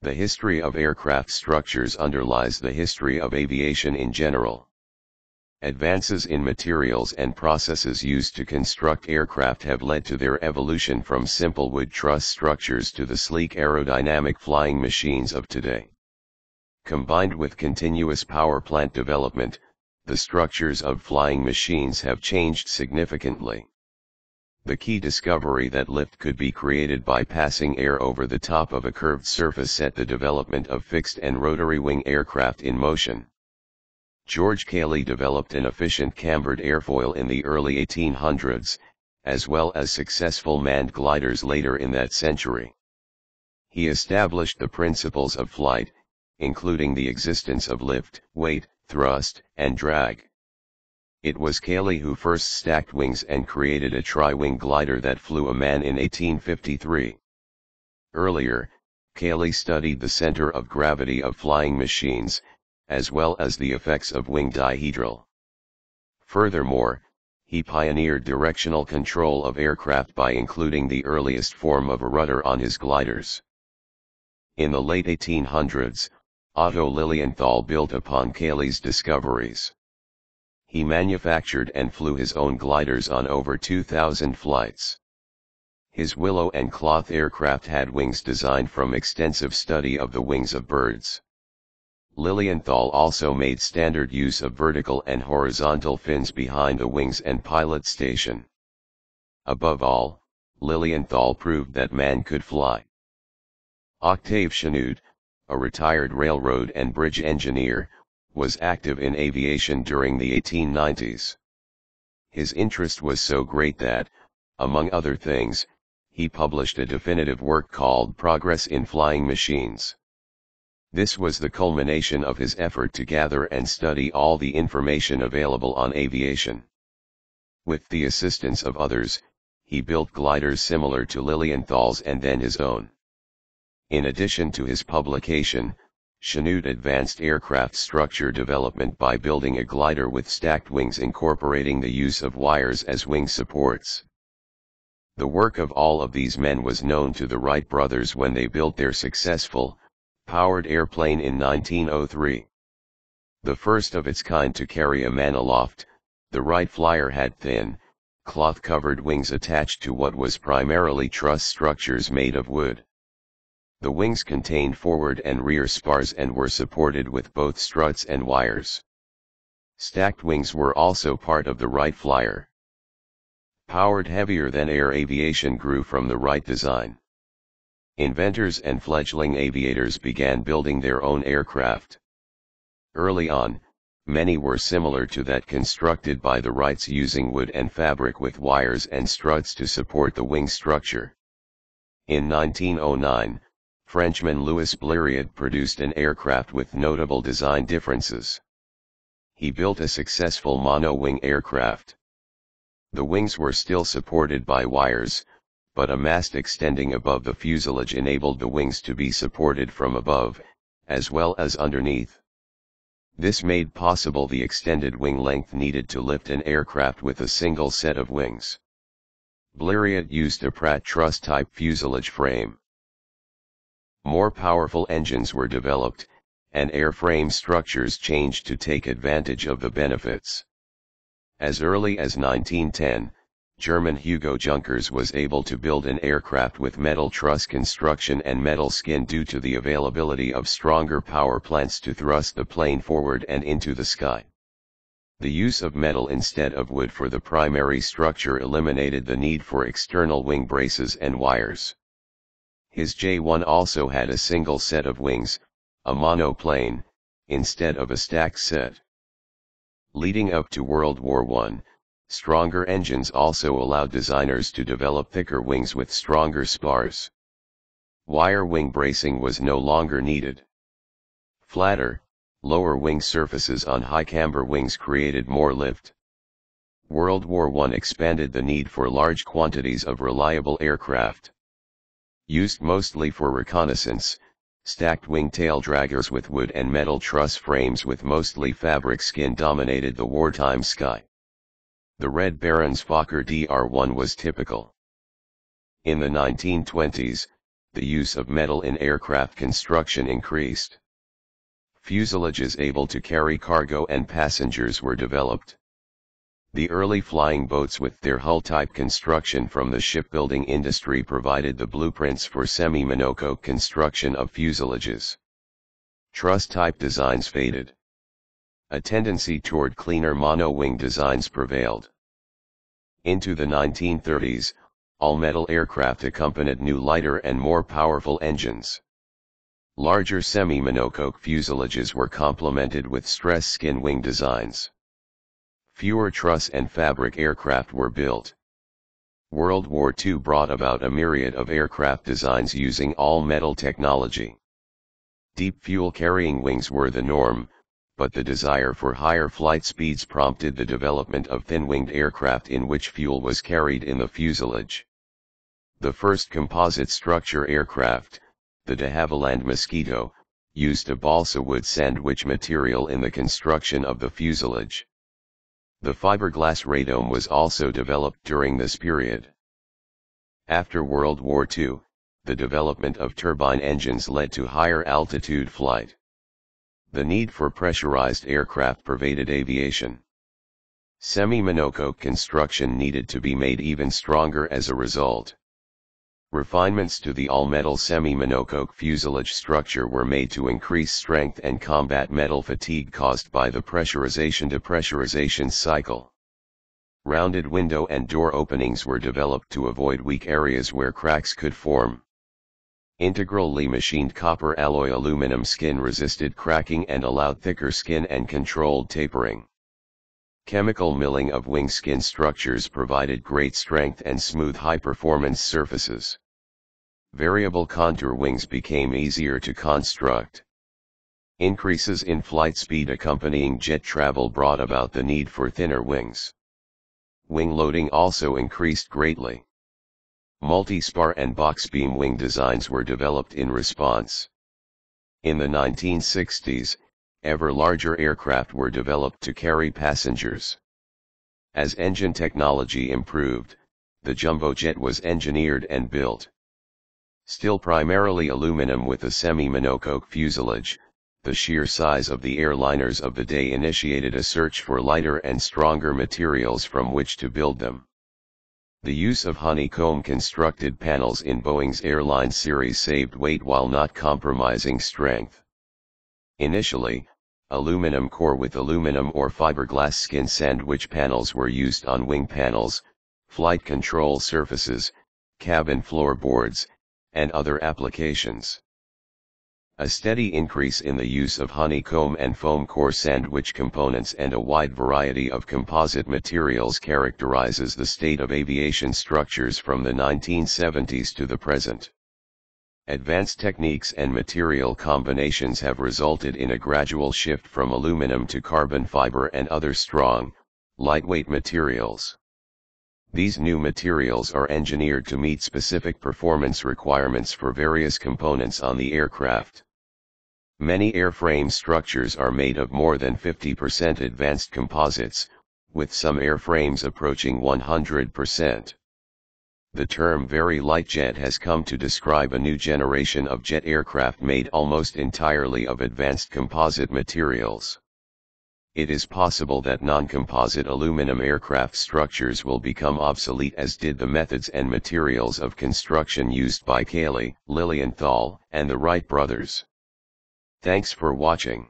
The history of aircraft structures underlies the history of aviation in general. Advances in materials and processes used to construct aircraft have led to their evolution from simple wood truss structures to the sleek aerodynamic flying machines of today. Combined with continuous power plant development, the structures of flying machines have changed significantly. The key discovery that lift could be created by passing air over the top of a curved surface set the development of fixed and rotary wing aircraft in motion. George Cayley developed an efficient cambered airfoil in the early 1800s, as well as successful manned gliders later in that century. He established the principles of flight, including the existence of lift, weight, thrust, and drag. It was Cayley who first stacked wings and created a tri-wing glider that flew a man in 1853. Earlier, Cayley studied the center of gravity of flying machines, as well as the effects of wing dihedral. Furthermore, he pioneered directional control of aircraft by including the earliest form of a rudder on his gliders. In the late 1800s, Otto Lilienthal built upon Cayley's discoveries. He manufactured and flew his own gliders on over 2,000 flights. His willow and cloth aircraft had wings designed from extensive study of the wings of birds. Lilienthal also made standard use of vertical and horizontal fins behind the wings and pilot station. Above all, Lilienthal proved that man could fly. Octave Chanute, a retired railroad and bridge engineer, was active in aviation during the 1890s. His interest was so great that, among other things, he published a definitive work called Progress in Flying Machines. This was the culmination of his effort to gather and study all the information available on aviation. With the assistance of others, he built gliders similar to Lilienthal's and then his own. In addition to his publication, Chanute advanced aircraft structure development by building a glider with stacked wings incorporating the use of wires as wing supports. The work of all of these men was known to the Wright brothers when they built their successful, powered airplane in 1903. The first of its kind to carry a man aloft, the Wright Flyer had thin, cloth-covered wings attached to what was primarily truss structures made of wood. The wings contained forward and rear spars and were supported with both struts and wires. Stacked wings were also part of the Wright Flyer. Powered heavier than air aviation grew from the Wright design. Inventors and fledgling aviators began building their own aircraft. Early on, many were similar to that constructed by the Wrights using wood and fabric with wires and struts to support the wing structure. In 1909, Frenchman Louis Blériot produced an aircraft with notable design differences. He built a successful mono-wing aircraft. The wings were still supported by wires, but a mast extending above the fuselage enabled the wings to be supported from above, as well as underneath. This made possible the extended wing length needed to lift an aircraft with a single set of wings. Blériot used a Pratt truss-type fuselage frame. More powerful engines were developed, and airframe structures changed to take advantage of the benefits. As early as 1910, German Hugo Junkers was able to build an aircraft with metal truss construction and metal skin due to the availability of stronger power plants to thrust the plane forward and into the sky. The use of metal instead of wood for the primary structure eliminated the need for external wing braces and wires. His J-1 also had a single set of wings, a monoplane, instead of a stacked set. Leading up to World War I, stronger engines also allowed designers to develop thicker wings with stronger spars. Wire wing bracing was no longer needed. Flatter, lower wing surfaces on high camber wings created more lift. World War I expanded the need for large quantities of reliable aircraft. Used mostly for reconnaissance, stacked wing tail draggers with wood and metal truss frames with mostly fabric skin dominated the wartime sky. The Red Baron's Fokker DR-1 was typical. In the 1920s, the use of metal in aircraft construction increased. Fuselages able to carry cargo and passengers were developed. The early flying boats with their hull-type construction from the shipbuilding industry provided the blueprints for semi-monocoque construction of fuselages. Truss-type designs faded. A tendency toward cleaner mono-wing designs prevailed. Into the 1930s, all-metal aircraft accompanied new lighter and more powerful engines. Larger semi-monocoque fuselages were complemented with stress skin wing designs. Fewer truss and fabric aircraft were built. World War II brought about a myriad of aircraft designs using all-metal technology. Deep fuel-carrying wings were the norm, but the desire for higher flight speeds prompted the development of thin-winged aircraft in which fuel was carried in the fuselage. The first composite structure aircraft, the de Havilland Mosquito, used a balsa wood sandwich material in the construction of the fuselage. The fiberglass radome was also developed during this period. After World War II, the development of turbine engines led to higher altitude flight. The need for pressurized aircraft pervaded aviation. Semi-monocoque construction needed to be made even stronger as a result. Refinements to the all-metal semi-monocoque fuselage structure were made to increase strength and combat metal fatigue caused by the pressurization-depressurization cycle. Rounded window and door openings were developed to avoid weak areas where cracks could form. Integrally machined copper alloy aluminum skin resisted cracking and allowed thicker skin and controlled tapering. Chemical milling of wing skin structures provided great strength and smooth high-performance surfaces. Variable contour wings became easier to construct. Increases in flight speed accompanying jet travel brought about the need for thinner wings. Wing loading also increased greatly. Multi-spar and box beam wing designs were developed in response. In the 1960s, ever larger aircraft were developed to carry passengers. As engine technology improved, the jumbo jet was engineered and built. Still primarily aluminum with a semi-monocoque fuselage, the sheer size of the airliners of the day initiated a search for lighter and stronger materials from which to build them. The use of honeycomb-constructed panels in Boeing's airline series saved weight while not compromising strength. Initially, aluminum core with aluminum or fiberglass skin sandwich panels were used on wing panels, flight control surfaces, cabin floorboards, and other applications. A steady increase in the use of honeycomb and foam core sandwich components and a wide variety of composite materials characterizes the state of aviation structures from the 1970s to the present. Advanced techniques and material combinations have resulted in a gradual shift from aluminum to carbon fiber and other strong, lightweight materials. These new materials are engineered to meet specific performance requirements for various components on the aircraft. Many airframe structures are made of more than 50% advanced composites, with some airframes approaching 100%. The term very light jet has come to describe a new generation of jet aircraft made almost entirely of advanced composite materials. It is possible that non-composite aluminum aircraft structures will become obsolete, as did the methods and materials of construction used by Cayley, Lilienthal, and the Wright brothers. Thanks for watching.